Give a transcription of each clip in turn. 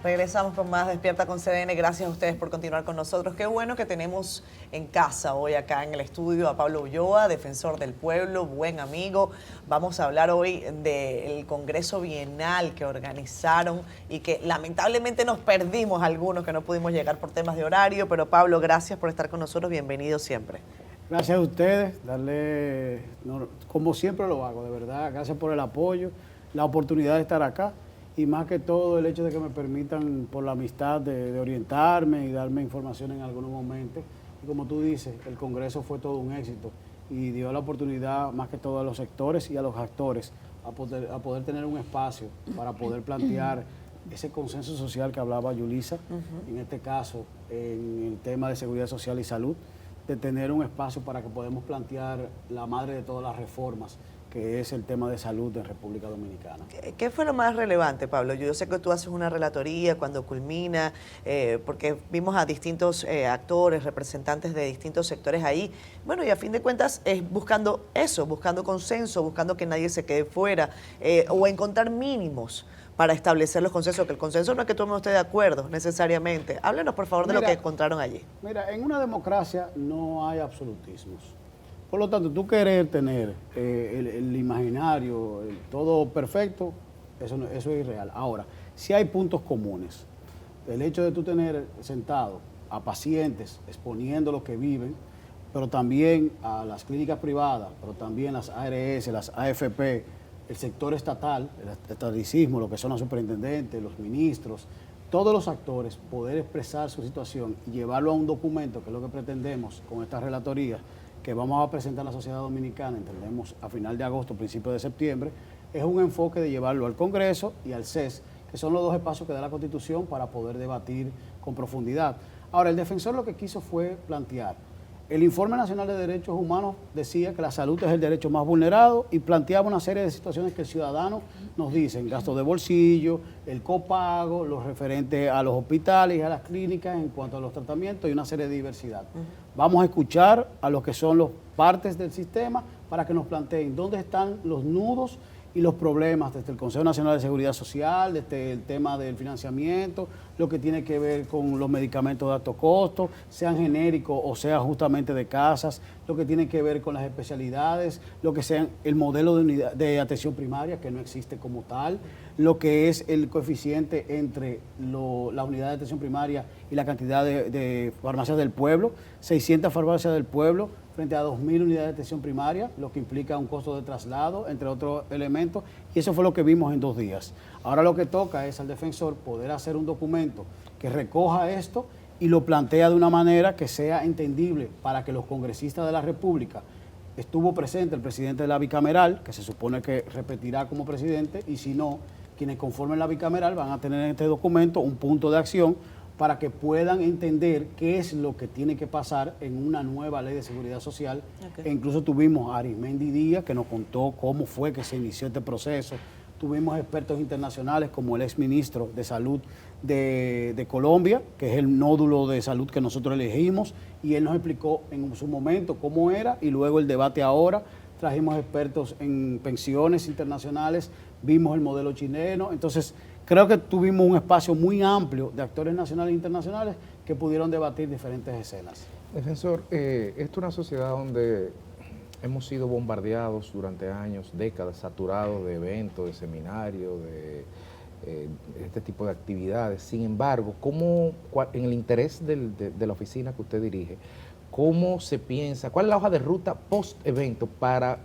Regresamos con más Despierta con CDN. Gracias a ustedes por continuar con nosotros. Qué bueno que tenemos en casa hoy acá en el estudio a Pablo Ulloa, defensor del pueblo, buen amigo. Vamos a hablar hoy del Congreso Bienal que organizaron y que lamentablemente nos perdimos algunos que no pudimos llegar por temas de horario. Pero Pablo, gracias por estar con nosotros. Bienvenido siempre. Gracias a ustedes, como siempre lo hago, de verdad. Gracias por el apoyo, la oportunidad de estar acá. Y más que todo el hecho de que me permitan, por la amistad, de orientarme y darme información en algunos momentos. Y como tú dices, el Congreso fue todo un éxito y dio la oportunidad más que todo a los sectores y a los actores a poder tener un espacio para poder plantear ese consenso social que hablaba Yulisa, en este caso, en el tema de seguridad social y salud, de tener un espacio para que podamos plantear la madre de todas las reformas, que es el tema de salud en República Dominicana. ¿Qué fue lo más relevante, Pablo? Yo sé que tú haces una relatoría cuando culmina, porque vimos a distintos actores, representantes de distintos sectores ahí. Bueno, y a fin de cuentas es buscando eso, buscando consenso, buscando que nadie se quede fuera, o encontrar mínimos para establecer los consensos, que el consenso no es que todo el mundo esté de acuerdo necesariamente. Háblenos, por favor, de lo que encontraron allí. Mira, en una democracia no hay absolutismos. Por lo tanto, tú querer tener el imaginario, todo perfecto, eso es irreal. Ahora, si hay puntos comunes. El hecho de tú tener sentado a pacientes exponiendo lo que viven, pero también a las clínicas privadas, pero también las ARS, las AFP, el sector estatal, el estaticismo, lo que son los superintendentes, los ministros, todos los actores, poder expresar su situación y llevarlo a un documento, que es lo que pretendemos con esta relatoría, que vamos a presentar a la sociedad dominicana, entendemos, a final de agosto, principio de septiembre, es un enfoque de llevarlo al Congreso y al CES, que son los dos espacios que da la Constitución para poder debatir con profundidad. Ahora, el defensor lo que quiso fue plantear. El Informe Nacional de Derechos Humanos decía que la salud es el derecho más vulnerado y planteaba una serie de situaciones que el ciudadano nos dicen, gastos de bolsillo, el copago, los referentes a los hospitales y a las clínicas en cuanto a los tratamientos y una serie de diversidad. Vamos a escuchar a los que son los partes del sistema para que nos planteen dónde están los nudos y los problemas desde el Consejo Nacional de Seguridad Social, desde el tema del financiamiento, lo que tiene que ver con los medicamentos de alto costo, sean genéricos o sea justamente de casas, lo que tiene que ver con las especialidades, lo que sea el modelo de atención primaria, que no existe como tal, lo que es el coeficiente entre la unidad de atención primaria y la cantidad de farmacias del pueblo, 600 farmacias del pueblo, frente a 2.000 unidades de atención primaria, lo que implica un costo de traslado, entre otros elementos, y eso fue lo que vimos en 2 días. Ahora lo que toca es al defensor poder hacer un documento que recoja esto y lo plantea de una manera que sea entendible para que los congresistas de la República, estuvo presente el presidente de la bicameral, que se supone que repetirá como presidente, y si no, quienes conformen la bicameral van a tener en este documento un punto de acción para que puedan entender qué es lo que tiene que pasar en una nueva ley de seguridad social. E incluso tuvimos a Arismendi Díaz, que nos contó cómo fue que se inició este proceso. Tuvimos expertos internacionales como el exministro de Salud de Colombia, que es el nódulo de salud que nosotros elegimos, y él nos explicó en su momento cómo era, y luego el debate ahora. Trajimos expertos en pensiones internacionales, vimos el modelo chileno. Entonces, creo que tuvimos un espacio muy amplio de actores nacionales e internacionales que pudieron debatir diferentes escenas. Defensor, esto es una sociedad donde hemos sido bombardeados durante años, décadas, saturados de eventos, de seminarios, de este tipo de actividades. Sin embargo, en el interés de la oficina que usted dirige, ¿cómo se piensa, cuál es la hoja de ruta post-evento para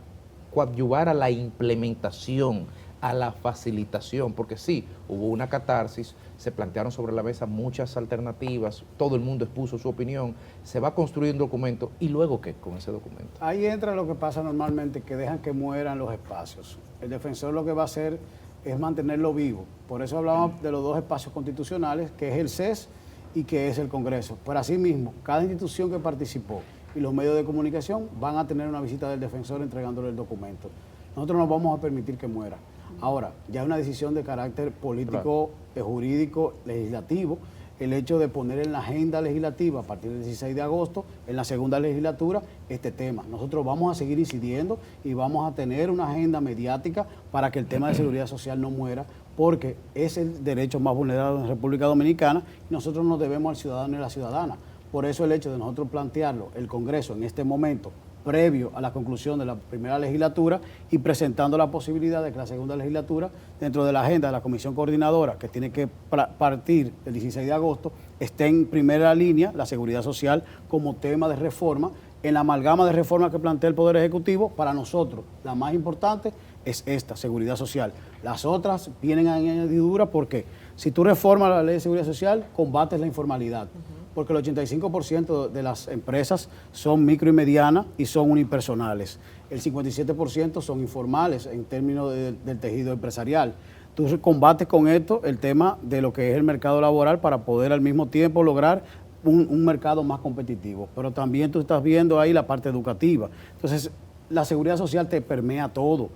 coadyuvar a la implementación, a la facilitación? Porque sí, hubo una catarsis, se plantearon sobre la mesa muchas alternativas, todo el mundo expuso su opinión, se va a construir un documento, ¿y luego qué con ese documento? Ahí entra lo que pasa normalmente, que dejan que mueran los espacios. El defensor lo que va a hacer es mantenerlo vivo. Por eso hablamos de los 2 espacios constitucionales, que es el CES y que es el Congreso. Por así mismo, cada institución que participó y los medios de comunicación van a tener una visita del defensor entregándole el documento. Nosotros no vamos a permitir que muera. Ahora, ya es una decisión de carácter político, jurídico, legislativo, el hecho de poner en la agenda legislativa a partir del 16 de agosto, en la segunda legislatura, este tema. Nosotros vamos a seguir incidiendo y vamos a tener una agenda mediática para que el tema de seguridad social no muera, porque es el derecho más vulnerado en la República Dominicana y nosotros nos debemos al ciudadano y a la ciudadana. Por eso el hecho de nosotros plantearlo, el Congreso en este momento, previo a la conclusión de la primera legislatura y presentando la posibilidad de que la segunda legislatura, dentro de la agenda de la Comisión Coordinadora, que tiene que partir el 16 de agosto, esté en primera línea la seguridad social como tema de reforma. En la amalgama de reformas que plantea el Poder Ejecutivo, para nosotros la más importante es esta, seguridad social. Las otras vienen a añadidura porque si tú reformas la ley de seguridad social, combates la informalidad. Porque el 85% de las empresas son micro y medianas y son unipersonales. El 57% son informales en términos del tejido empresarial. Tú combates con esto el tema de lo que es el mercado laboral para poder al mismo tiempo lograr un mercado más competitivo. Pero también tú estás viendo ahí la parte educativa. Entonces, la seguridad social te permea todo.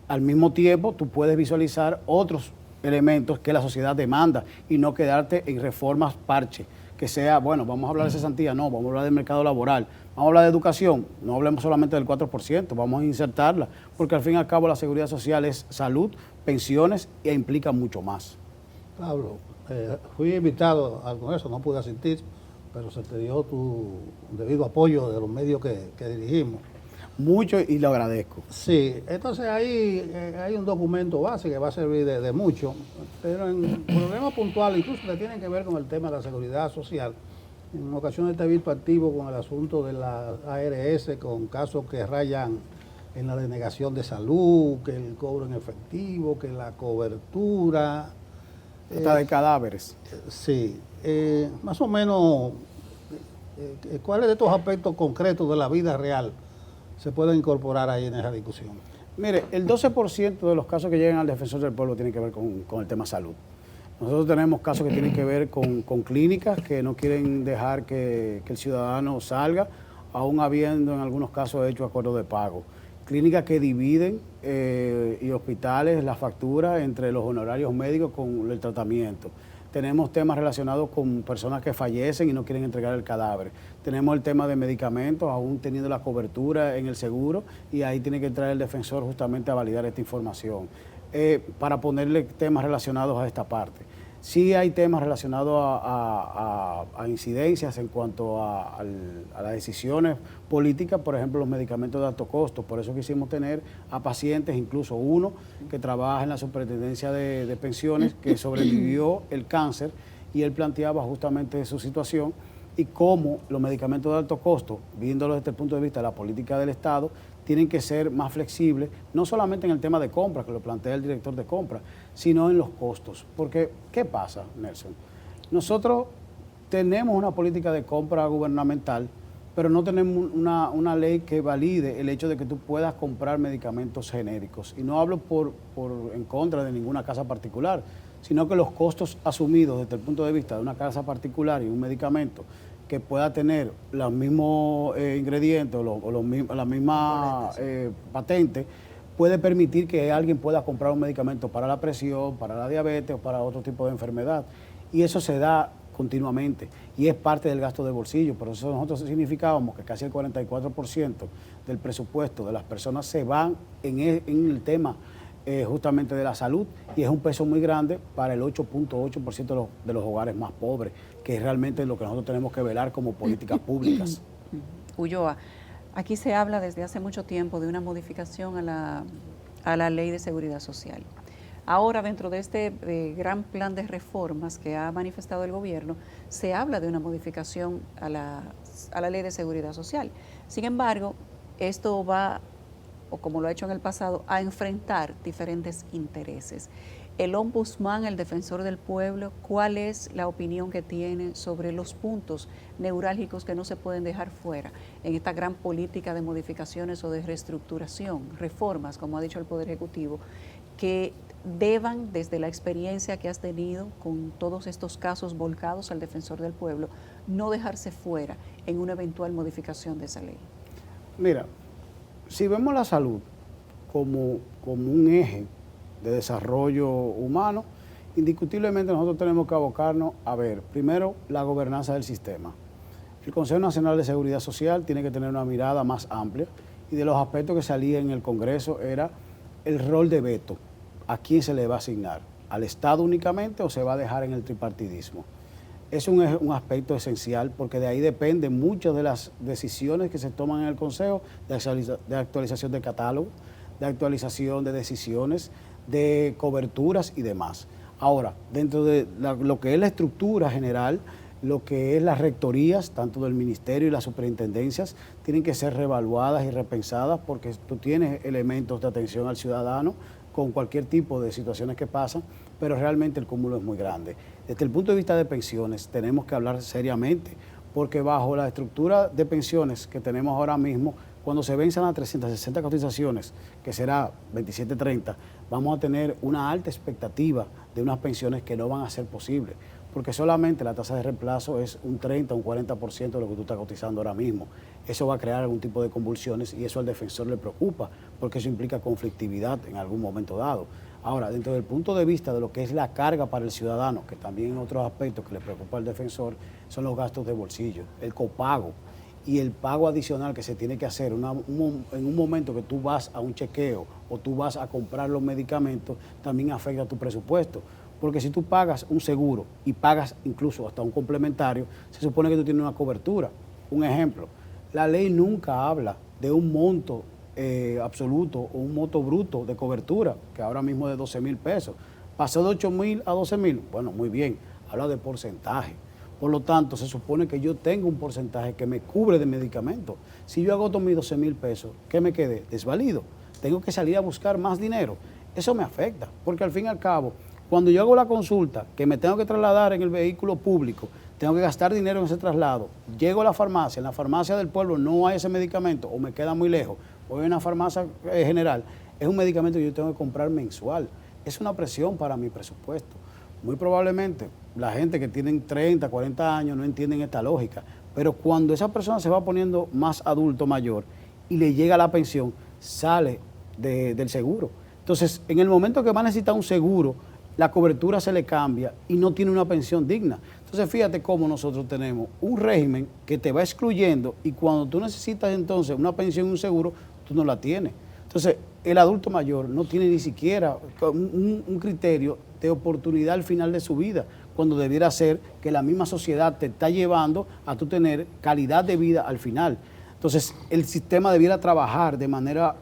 Al mismo tiempo, tú puedes visualizar otros elementos que la sociedad demanda y no quedarte en reformas parche. Que sea, bueno, vamos a hablar de cesantía, no, vamos a hablar del mercado laboral, vamos a hablar de educación, no hablemos solamente del 4%, vamos a insertarla, porque al fin y al cabo la seguridad social es salud, pensiones e implica mucho más. Pablo, fui invitado al Congreso, no pude asistir, pero se te dio tu debido apoyo de los medios que dirigimos. Mucho y lo agradezco. Sí, entonces ahí hay un documento base que va a servir de mucho, pero en problemas puntuales, incluso que tienen que ver con el tema de la seguridad social. En ocasiones te he visto activo con el asunto de la ARS, con casos que rayan en la denegación de salud, que el cobro en efectivo, que la cobertura. Hasta de cadáveres. Sí, más o menos, ¿cuáles de estos aspectos concretos de la vida real se pueden incorporar ahí en esa discusión? Mire, el 12% de los casos que llegan al defensor del pueblo tienen que ver con el tema salud. Nosotros tenemos casos que tienen que ver con clínicas que no quieren dejar que el ciudadano salga, aún habiendo en algunos casos hecho acuerdos de pago. Clínicas que dividen y hospitales la factura entre los honorarios médicos con el tratamiento. Tenemos temas relacionados con personas que fallecen y no quieren entregar el cadáver. Tenemos el tema de medicamentos, aún teniendo la cobertura en el seguro, y ahí tiene que entrar el defensor justamente a validar esta información, para ponerle temas relacionados a esta parte. Sí hay temas relacionados a incidencias en cuanto a las decisiones políticas, por ejemplo, los medicamentos de alto costo. Por eso quisimos tener a pacientes, incluso uno que trabaja en la superintendencia de pensiones, que sobrevivió el cáncer, y él planteaba justamente su situación y cómo los medicamentos de alto costo, viéndolo desde el punto de vista de la política del Estado, tienen que ser más flexibles, no solamente en el tema de compra, que lo plantea el director de compra, sino en los costos. Porque, ¿qué pasa, Nelson? Nosotros tenemos una política de compra gubernamental, pero no tenemos una ley que valide el hecho de que tú puedas comprar medicamentos genéricos. Y no hablo en contra de ninguna casa particular, sino que los costos asumidos desde el punto de vista de una casa particular y un medicamento que pueda tener los mismos ingredientes o la misma patente, puede permitir que alguien pueda comprar un medicamento para la presión, para la diabetes o para otro tipo de enfermedad. Y eso se da continuamente y es parte del gasto de bolsillo. Por eso nosotros significábamos que casi el 44% del presupuesto de las personas se van en el tema justamente de la salud, y es un peso muy grande para el 8.8% de los hogares más pobres, que es realmente lo que nosotros tenemos que velar como políticas públicas. Ulloa, aquí se habla desde hace mucho tiempo de una modificación a la Ley de Seguridad Social. Ahora, dentro de este gran plan de reformas que ha manifestado el gobierno, se habla de una modificación a la Ley de Seguridad Social. Sin embargo, esto va, o como lo ha hecho en el pasado, a enfrentar diferentes intereses. El ombudsman, el defensor del pueblo, ¿cuál es la opinión que tiene sobre los puntos neurálgicos que no se pueden dejar fuera en esta gran política de modificaciones o de reestructuración, reformas, como ha dicho el Poder Ejecutivo, que deban, desde la experiencia que has tenido con todos estos casos volcados al defensor del pueblo, no dejarse fuera en una eventual modificación de esa ley? Mira, si vemos la salud como un eje de desarrollo humano, indiscutiblemente nosotros tenemos que abocarnos a ver, primero, la gobernanza del sistema. El Consejo Nacional de Seguridad Social tiene que tener una mirada más amplia, y de los aspectos que salían en el Congreso era el rol de veto, a quién se le va a asignar. al Estado únicamente o se va a dejar en el tripartidismo? Es un aspecto esencial porque de ahí dependen muchas de las decisiones que se toman en el Consejo de actualización de catálogo, de actualización de decisiones, de coberturas y demás. Ahora, dentro de lo que es la estructura general, lo que es las rectorías, tanto del ministerio y las superintendencias, tienen que ser reevaluadas y repensadas porque tú tienes elementos de atención al ciudadano con cualquier tipo de situaciones que pasan, pero realmente el cúmulo es muy grande. Desde el punto de vista de pensiones, tenemos que hablar seriamente, porque bajo la estructura de pensiones que tenemos ahora mismo, cuando se venzan las 360 cotizaciones, que será 27.30, vamos a tener una alta expectativa de unas pensiones que no van a ser posibles, porque solamente la tasa de reemplazo es un 30, un 40% de lo que tú estás cotizando ahora mismo. Eso va a crear algún tipo de convulsiones y eso al defensor le preocupa, porque eso implica conflictividad en algún momento dado. Ahora, dentro del punto de vista de lo que es la carga para el ciudadano, que también otros aspectos que le preocupa al defensor, son los gastos de bolsillo, el copago y el pago adicional que se tiene que hacer en un momento que tú vas a un chequeo o tú vas a comprar los medicamentos, también afecta a tu presupuesto. Porque si tú pagas un seguro y pagas incluso hasta un complementario, se supone que tú tienes una cobertura. Un ejemplo, la ley nunca habla de un monto absoluto o un monto bruto de cobertura, que ahora mismo es de 12.000 pesos. Pasó de 8.000 a 12.000, bueno, muy bien, habla de porcentaje. Por lo tanto, se supone que yo tengo un porcentaje que me cubre de medicamentos. Si yo agoto mis 12.000 pesos, ¿qué me quedé? Desvalido. Tengo que salir a buscar más dinero. Eso me afecta, porque al fin y al cabo, cuando yo hago la consulta, que me tengo que trasladar en el vehículo público, tengo que gastar dinero en ese traslado, llego a la farmacia, en la farmacia del pueblo no hay ese medicamento o me queda muy lejos, voy a una farmacia general, es un medicamento que yo tengo que comprar mensual. Es una presión para mi presupuesto. Muy probablemente la gente que tienen 30, 40 años no entienden esta lógica, pero cuando esa persona se va poniendo más adulto, mayor, y le llega la pensión, sale del seguro. Entonces, en el momento que va a necesitar un seguro, la cobertura se le cambia y no tiene una pensión digna. Entonces, fíjate cómo nosotros tenemos un régimen que te va excluyendo y cuando tú necesitas entonces una pensión y un seguro, tú no la tienes. Entonces, el adulto mayor no tiene ni siquiera un criterio de oportunidad al final de su vida, cuando debiera ser que la misma sociedad te está llevando a tú tener calidad de vida al final. Entonces, el sistema debiera trabajar de manera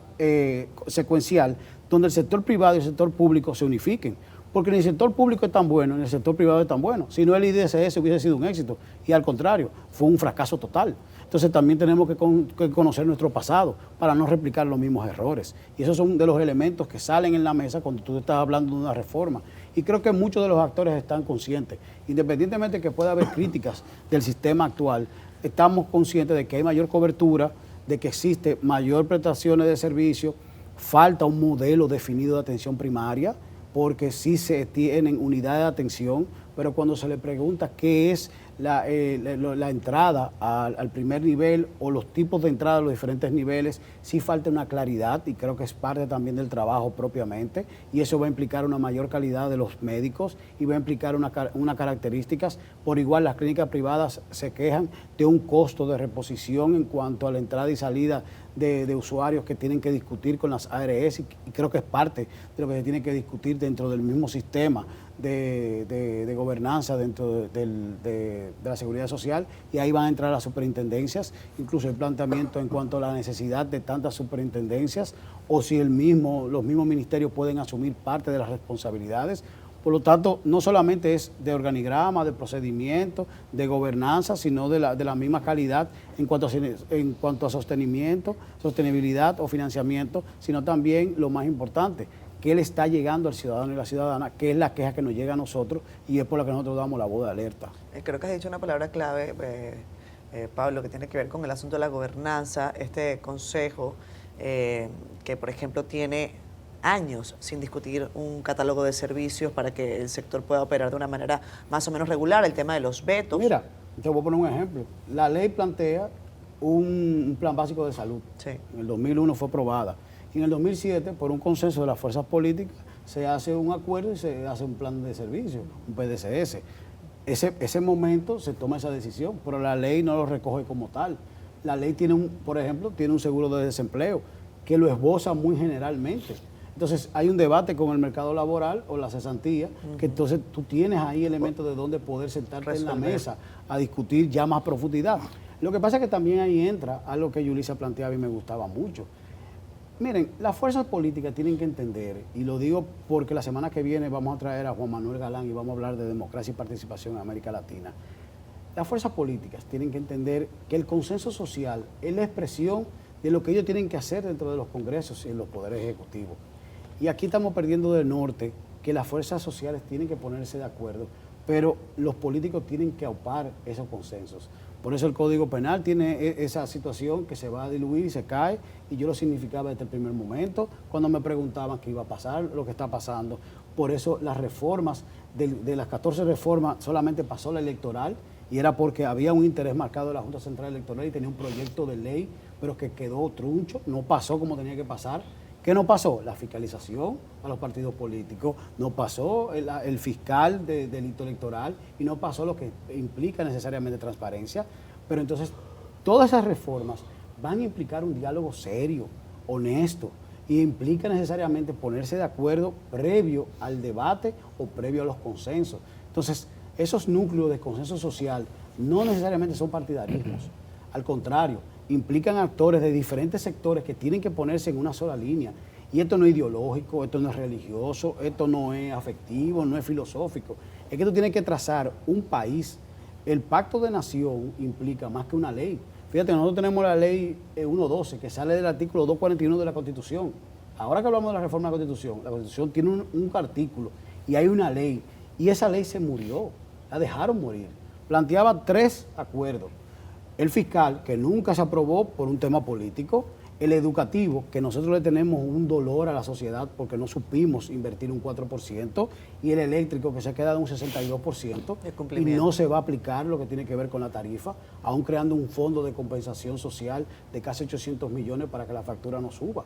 secuencial, donde el sector privado y el sector público se unifiquen. Porque ni el sector público es tan bueno, ni el sector privado es tan bueno. Si no, el IDSS hubiese sido un éxito. Y al contrario, fue un fracaso total. Entonces también tenemos que conocer nuestro pasado para no replicar los mismos errores. Y esos son de los elementos que salen en la mesa cuando tú estás hablando de una reforma. Y creo que muchos de los actores están conscientes. Independientemente de que pueda haber críticas del sistema actual, estamos conscientes de que hay mayor cobertura, de que existe mayor prestaciones de servicio, falta un modelo definido de atención primaria, porque sí se tienen unidades de atención, pero cuando se le pregunta qué es la entrada al primer nivel o los tipos de entrada a los diferentes niveles, sí falta una claridad y creo que es parte también del trabajo propiamente y eso va a implicar una mayor calidad de los médicos y va a implicar unas características. Por igual las clínicas privadas se quejan de un costo de reposición en cuanto a la entrada y salida de usuarios que tienen que discutir con las ARS y creo que es parte de lo que se tiene que discutir dentro del mismo sistema de gobernanza dentro de la seguridad social y ahí van a entrar las superintendencias, incluso el planteamiento en cuanto a la necesidad de tantas superintendencias o si los mismos ministerios pueden asumir parte de las responsabilidades. Por lo tanto, no solamente es de organigrama, de procedimiento, de gobernanza, sino de la misma calidad en cuanto a sostenimiento, sostenibilidad o financiamiento, sino también lo más importante, que le está llegando al ciudadano y la ciudadana, que es la queja que nos llega a nosotros y es por la que nosotros damos la voz de alerta. Creo que has dicho una palabra clave, Pablo, que tiene que ver con el asunto de la gobernanza, este consejo que, por ejemplo, tiene años sin discutir un catálogo de servicios para que el sector pueda operar de una manera más o menos regular, el tema de los vetos. Mira, te voy a poner un ejemplo. La ley plantea un plan básico de salud. Sí. En el 2001 fue aprobada. Y en el 2007, por un consenso de las fuerzas políticas, se hace un acuerdo y se hace un plan de servicio, un PDCS. Ese momento se toma esa decisión, pero la ley no lo recoge como tal. La ley tiene por ejemplo, tiene un seguro de desempleo que lo esboza muy generalmente. Entonces hay un debate con el mercado laboral o la cesantía, que entonces tú tienes ahí elementos de donde poder sentarte en la mesa a discutir ya más profundidad. Lo que pasa es que también ahí entra algo que Yulisa planteaba y me gustaba mucho. Miren, las fuerzas políticas tienen que entender, y lo digo porque la semana que viene vamos a traer a Juan Manuel Galán y vamos a hablar de democracia y participación en América Latina. Las fuerzas políticas tienen que entender que el consenso social es la expresión de lo que ellos tienen que hacer dentro de los congresos y en los poderes ejecutivos. Y aquí estamos perdiendo del norte que las fuerzas sociales tienen que ponerse de acuerdo, pero los políticos tienen que aupar esos consensos. Por eso el Código Penal tiene esa situación que se va a diluir y se cae, y yo lo significaba desde el primer momento, cuando me preguntaban qué iba a pasar, lo que está pasando. Por eso las reformas, de las 14 reformas, solamente pasó la electoral, y era porque había un interés marcado de la Junta Central Electoral y tenía un proyecto de ley, pero que quedó truncho, no pasó como tenía que pasar. ¿Qué no pasó? La fiscalización a los partidos políticos, no pasó el fiscal de delito electoral y no pasó lo que implica necesariamente transparencia. Pero entonces, todas esas reformas van a implicar un diálogo serio, honesto, y implica necesariamente ponerse de acuerdo previo al debate o previo a los consensos. Entonces, esos núcleos de consenso social no necesariamente son partidarismos, al contrario, implican actores de diferentes sectores que tienen que ponerse en una sola línea. Y esto no es ideológico, esto no es religioso, esto no es afectivo, no es filosófico. Es que tú tienes que trazar un país. El pacto de nación implica más que una ley. Fíjate, nosotros tenemos la ley 112 que sale del artículo 241 de la Constitución. Ahora que hablamos de la reforma de la Constitución tiene un artículo y hay una ley. Y esa ley se murió, la dejaron morir. Planteaba 3 acuerdos. El fiscal, que nunca se aprobó por un tema político; el educativo, que nosotros le tenemos un dolor a la sociedad porque no supimos invertir un 4%, y el eléctrico, que se queda de un 62%, y no se va a aplicar lo que tiene que ver con la tarifa, aún creando un fondo de compensación social de casi 800 millones para que la factura no suba.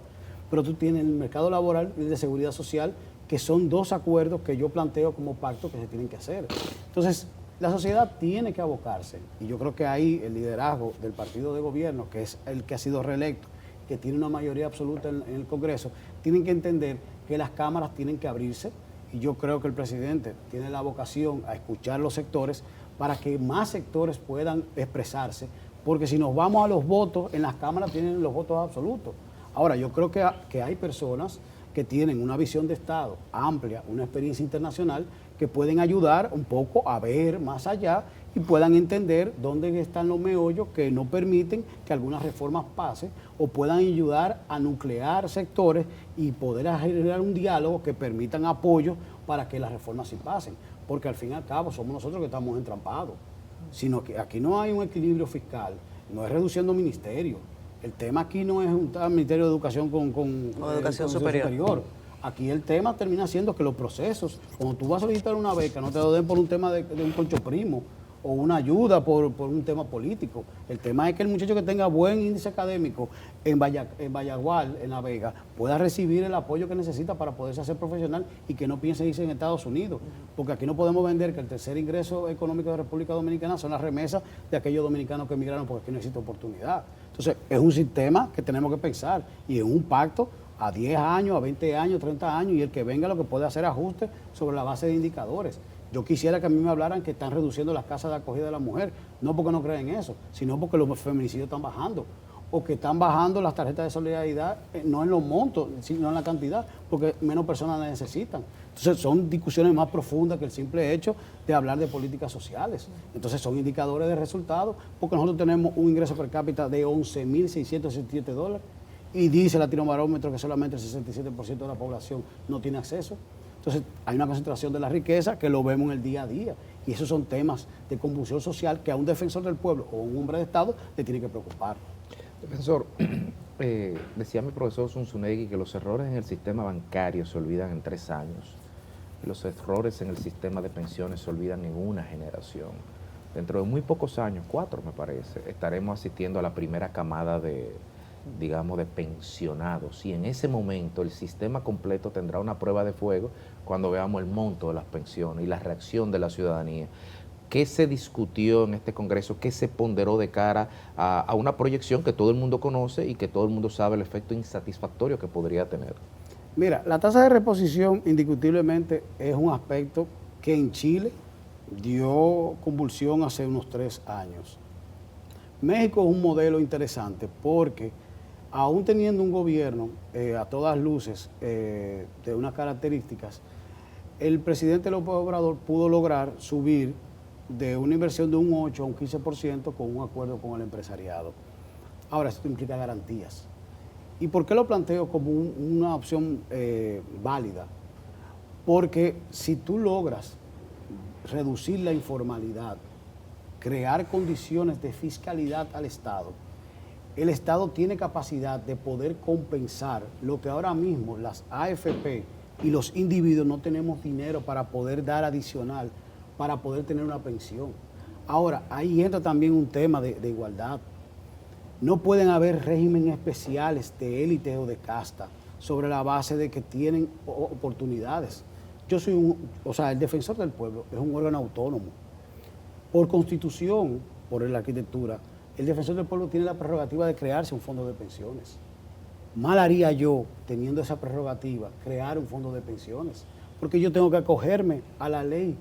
Pero tú tienes el mercado laboral y el de seguridad social, que son 2 acuerdos que yo planteo como pacto que se tienen que hacer. Entonces, la sociedad tiene que abocarse, y yo creo que ahí el liderazgo del partido de gobierno, que es el que ha sido reelecto, que tiene una mayoría absoluta en el Congreso, tienen que entender que las cámaras tienen que abrirse, y yo creo que el presidente tiene la vocación a escuchar los sectores para que más sectores puedan expresarse, porque si nos vamos a los votos, en las cámaras tienen los votos absolutos. Ahora, yo creo que hay personas que tienen una visión de Estado amplia, una experiencia internacional, que pueden ayudar un poco a ver más allá y puedan entender dónde están los meollos que no permiten que algunas reformas pasen, o puedan ayudar a nuclear sectores y poder generar un diálogo que permitan apoyo para que las reformas sí pasen. Porque al fin y al cabo somos nosotros que estamos entrampados. Sino que aquí no hay un equilibrio fiscal, no es reduciendo ministerios. El tema aquí no es un Ministerio de Educación con Educación superior. Aquí el tema termina siendo que los procesos, cuando tú vas a solicitar una beca, no te lo den por un tema de un concho primo o una ayuda por un tema político. El tema es que el muchacho que tenga buen índice académico en Vallagual, en La Vega, pueda recibir el apoyo que necesita para poderse hacer profesional y que no piense irse en Estados Unidos. Porque aquí no podemos vender que el tercer ingreso económico de República Dominicana son las remesas de aquellos dominicanos que emigraron, porque aquí no existe oportunidad. Entonces, es un sistema que tenemos que pensar, y es un pacto a 10 años, a 20 años, 30 años, y el que venga lo que puede hacer ajustes sobre la base de indicadores. Yo quisiera que a mí me hablaran que están reduciendo las casas de acogida de la mujer, no porque no creen en eso, sino porque los feminicidios están bajando, o que están bajando las tarjetas de solidaridad, no en los montos, sino en la cantidad, porque menos personas las necesitan. Entonces son discusiones más profundas que el simple hecho de hablar de políticas sociales. Entonces son indicadores de resultados, porque nosotros tenemos un ingreso per cápita de $11.667, y dice el Latinobarómetro que solamente el 67% de la población no tiene acceso. Entonces hay una concentración de la riqueza que lo vemos en el día a día, y esos son temas de convulsión social que a un defensor del pueblo o un hombre de Estado le tiene que preocupar. Defensor, decía mi profesor Zunzunegui que los errores en el sistema bancario se olvidan en 3 años, y los errores en el sistema de pensiones se olvidan en una generación. Dentro de muy pocos años, 4 me parece, estaremos asistiendo a la primera camada de pensionados, y en ese momento el sistema completo tendrá una prueba de fuego cuando veamos el monto de las pensiones y la reacción de la ciudadanía. ¿Qué se discutió en este Congreso? ¿Qué se ponderó de cara a una proyección que todo el mundo conoce y que todo el mundo sabe el efecto insatisfactorio que podría tener? Mira, la tasa de reposición indiscutiblemente es un aspecto que en Chile dio convulsión hace unos 3 años. México es un modelo interesante porque aún teniendo un gobierno a todas luces de unas características, el presidente López Obrador pudo lograr subir de una inversión de un 8 a un 15% con un acuerdo con el empresariado. Ahora, esto implica garantías. ¿Y por qué lo planteo como una opción válida? Porque si tú logras reducir la informalidad, crear condiciones de fiscalidad al Estado, el Estado tiene capacidad de poder compensar lo que ahora mismo las AFP y los individuos no tenemos dinero para poder dar adicional, para poder tener una pensión. Ahora, ahí entra también un tema de igualdad. No pueden haber regímenes especiales de élite o de casta sobre la base de que tienen oportunidades. Yo soy el defensor del pueblo es un órgano autónomo. Por constitución, por la arquitectura, el defensor del pueblo tiene la prerrogativa de crearse un fondo de pensiones. Mal haría yo, teniendo esa prerrogativa, crear un fondo de pensiones, porque yo tengo que acogerme a la ley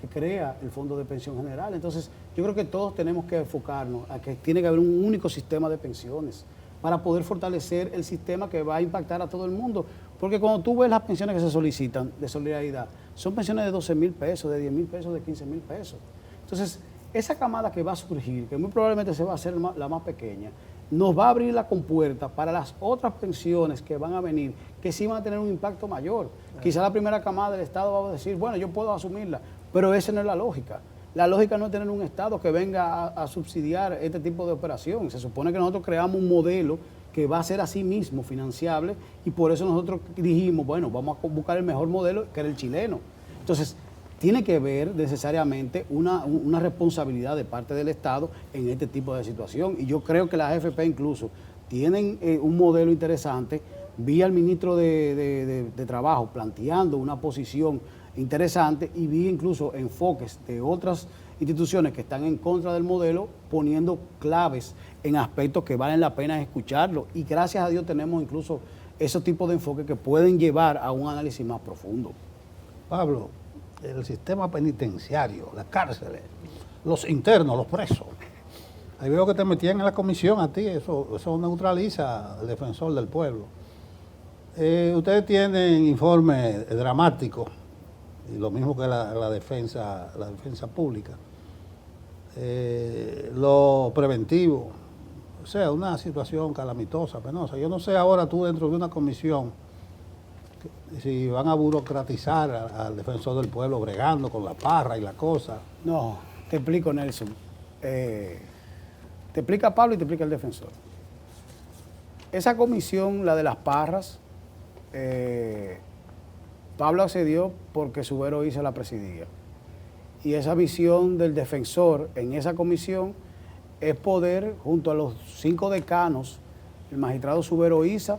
que crea el Fondo de Pensión General. Entonces, yo creo que todos tenemos que enfocarnos a que tiene que haber un único sistema de pensiones para poder fortalecer el sistema que va a impactar a todo el mundo. Porque cuando tú ves las pensiones que se solicitan de solidaridad, son pensiones de 12,000 pesos, de 10,000 pesos, de 15,000 pesos. Entonces, esa camada que va a surgir, que muy probablemente se va a hacer la más pequeña, nos va a abrir la compuerta para las otras pensiones que van a venir, que sí van a tener un impacto mayor. Quizá la primera camada del Estado va a decir, bueno, yo puedo asumirla, pero esa no es la lógica. La lógica no es tener un Estado que venga a subsidiar este tipo de operación. Se supone que nosotros creamos un modelo que va a ser a sí mismo financiable y por eso nosotros dijimos, bueno, vamos a buscar el mejor modelo, que era el chileno. Entonces, tiene que ver necesariamente una responsabilidad de parte del Estado en este tipo de situación. Y yo creo que las AFP incluso tienen un modelo interesante. Vi al ministro de Trabajo planteando una posición interesante y vi incluso enfoques de otras instituciones que están en contra del modelo poniendo claves en aspectos que valen la pena escucharlo. Y gracias a Dios tenemos incluso esos tipos de enfoques que pueden llevar a un análisis más profundo. Pablo, el sistema penitenciario, las cárceles, los internos, los presos. Ahí veo que te metían en la comisión a ti, eso neutraliza al defensor del pueblo. Ustedes tienen informes dramáticos, y lo mismo que la defensa pública. Lo preventivo, o sea, una situación calamitosa, penosa. Yo no sé ahora tú dentro de una comisión si van a burocratizar al defensor del pueblo bregando con la parra y la cosa. No, te explico, Nelson. Te explica Pablo y te explica el defensor. Esa comisión, la de las parras, Pablo accedió porque Subero Isa la presidía. Y esa visión del defensor en esa comisión es poder, junto a los 5 decanos, el magistrado Subero Isa,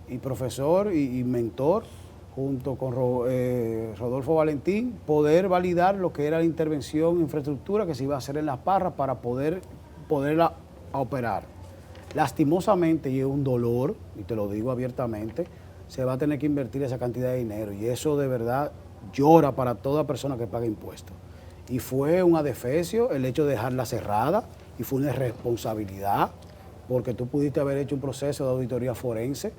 y profesor y mentor, junto con Rodolfo Valentín, poder validar lo que era la intervención en infraestructura que se iba a hacer en Las Parras para poderla operar. Lastimosamente, y es un dolor, y te lo digo abiertamente, se va a tener que invertir esa cantidad de dinero, y eso de verdad llora para toda persona que paga impuestos. Y fue un adefesio el hecho de dejarla cerrada, y fue una irresponsabilidad, porque tú pudiste haber hecho un proceso de auditoría forense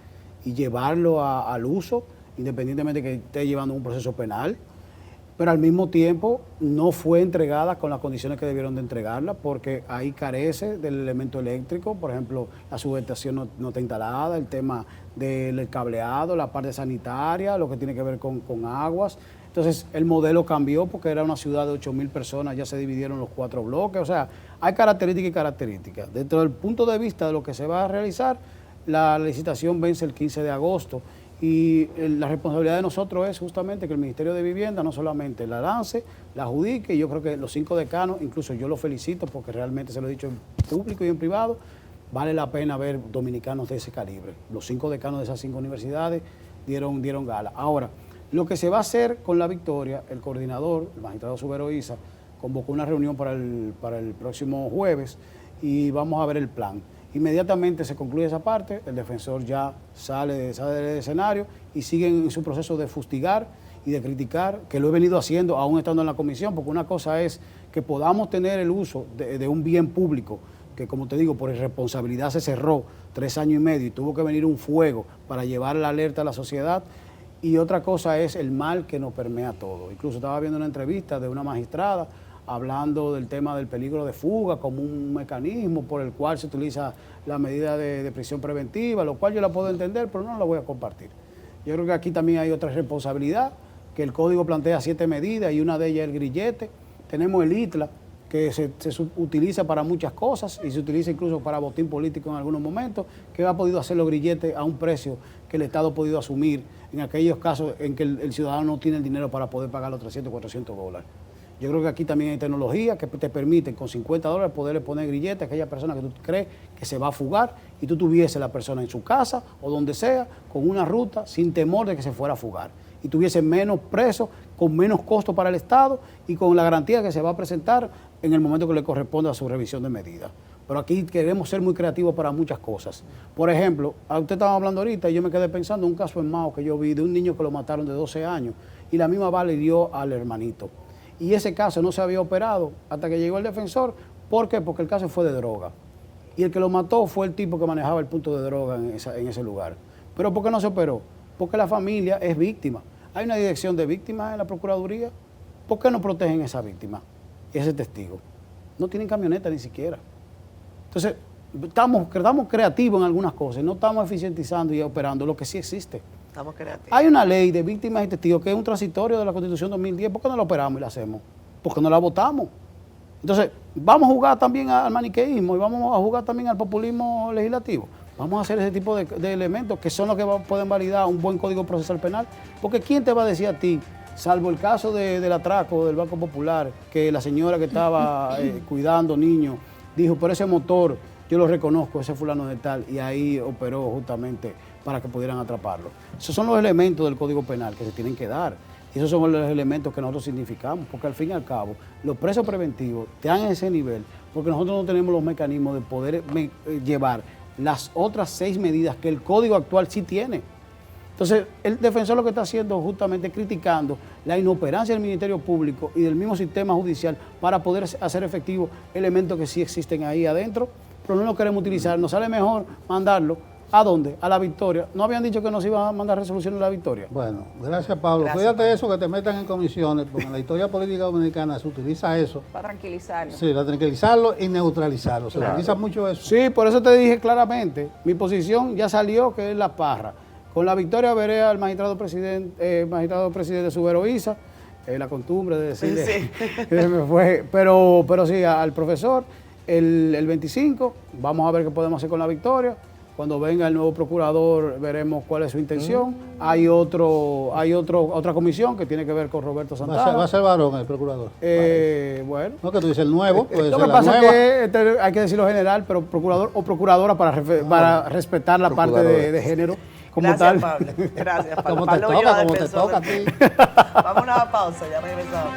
y llevarlo al uso, independientemente de que esté llevando un proceso penal, pero al mismo tiempo no fue entregada con las condiciones que debieron de entregarla, porque ahí carece del elemento eléctrico, por ejemplo, la subestación no está instalada, el tema del cableado, la parte sanitaria, lo que tiene que ver con aguas. Entonces el modelo cambió porque era una ciudad de 8,000 personas, ya se dividieron los 4 bloques, o sea, hay características y características. Dentro del punto de vista de lo que se va a realizar, la licitación vence el 15 de agosto y la responsabilidad de nosotros es justamente que el Ministerio de Vivienda no solamente la lance, la adjudique, y yo creo que los 5 decanos, incluso yo los felicito porque realmente se lo he dicho en público y en privado, vale la pena ver dominicanos de ese calibre. Los 5 decanos de esas 5 universidades dieron gala. Ahora, lo que se va a hacer con la victoria, el coordinador, el magistrado Subero Isa, convocó una reunión para el próximo jueves y vamos a ver el plan. Inmediatamente se concluye esa parte, el defensor ya sale del escenario y sigue en su proceso de fustigar y de criticar, que lo he venido haciendo aún estando en la comisión, porque una cosa es que podamos tener el uso de un bien público, que como te digo, por irresponsabilidad se cerró 3 años y medio y tuvo que venir un fuego para llevar la alerta a la sociedad, y otra cosa es el mal que nos permea todo. Incluso estaba viendo una entrevista de una magistrada hablando del tema del peligro de fuga como un mecanismo por el cual se utiliza la medida de prisión preventiva, lo cual yo la puedo entender, pero no la voy a compartir. Yo creo que aquí también hay otra responsabilidad, que el código plantea 7 medidas y una de ellas es el grillete. Tenemos el ITLA, que se utiliza para muchas cosas y se utiliza incluso para botín político en algunos momentos, que ha podido hacer los grilletes a un precio que el Estado ha podido asumir en aquellos casos en que el ciudadano no tiene el dinero para poder pagar los 300, 400 dólares. Yo creo que aquí también hay tecnología que te permiten con 50 dólares poderle poner grillete a aquella persona que tú crees que se va a fugar y tú tuviese la persona en su casa o donde sea con una ruta sin temor de que se fuera a fugar y tuviese menos presos, con menos costo para el Estado y con la garantía que se va a presentar en el momento que le corresponda a su revisión de medidas. Pero aquí queremos ser muy creativos para muchas cosas. Por ejemplo, usted estaba hablando ahorita y yo me quedé pensando en un caso en Mao que yo vi de un niño que lo mataron de 12 años y la misma bala hirió al hermanito. Y ese caso no se había operado hasta que llegó el defensor. ¿Por qué? Porque el caso fue de droga. Y el que lo mató fue el tipo que manejaba el punto de droga en ese lugar. ¿Pero por qué no se operó? Porque la familia es víctima. Hay una dirección de víctimas en la Procuraduría. ¿Por qué no protegen a esa víctima, ese testigo? No tienen camioneta ni siquiera. Entonces, estamos creativos en algunas cosas, no estamos eficientizando y operando lo que sí existe. Estamos creativos. Hay una ley de víctimas y testigos que es un transitorio de la Constitución 2010. ¿Por qué no la operamos y la hacemos? Porque no la votamos. Entonces, vamos a jugar también al maniqueísmo y vamos a jugar también al populismo legislativo. Vamos a hacer ese tipo de elementos que son los que pueden validar un buen código procesal penal. Porque ¿quién te va a decir a ti, salvo el caso del atraco del Banco Popular, que la señora que estaba cuidando niños dijo, por ese motor yo lo reconozco, ese fulano de tal, y ahí operó justamente para que pudieran atraparlo? Esos son los elementos del Código Penal que se tienen que dar. Y esos son los elementos que nosotros significamos, porque al fin y al cabo, los presos preventivos están en ese nivel, porque nosotros no tenemos los mecanismos de poder llevar las otras 6 medidas que el Código actual sí tiene. Entonces, el defensor lo que está haciendo es justamente criticando la inoperancia del Ministerio Público y del mismo sistema judicial para poder hacer efectivos elementos que sí existen ahí adentro, pero no lo queremos utilizar. Nos sale mejor mandarlo. ¿A dónde? A La Victoria. ¿No habían dicho que nos iban a mandar resolución en La Victoria? Bueno, gracias Pablo. Gracias, Cuídate Pablo. de eso, que te metan en comisiones, porque en la historia política dominicana se utiliza eso. Para tranquilizarlo. Sí, para tranquilizarlo y neutralizarlo. Se utiliza mucho eso. Sí, por eso te dije claramente, mi posición ya salió, que es la parra. Con La Victoria veré al magistrado presidente Subero Isa, la costumbre de decirle Sí. que se me fue, pero sí, al profesor, el 25, vamos a ver qué podemos hacer con La Victoria. Cuando venga el nuevo procurador veremos cuál es su intención. Hay otra comisión que tiene que ver con Roberto Santana. Va a ser varón el procurador. Bueno. No, que tú dices el nuevo. Puede Lo ser que la pasa nueva. es que hay que decirlo general, pero procurador o procuradora para respetar la parte de género como Gracias, tal. Pablo. Gracias, Pablo. Como te Pablo lleva toca, como te defensor toca a del- ti. Vamos a una pausa, ya regresamos.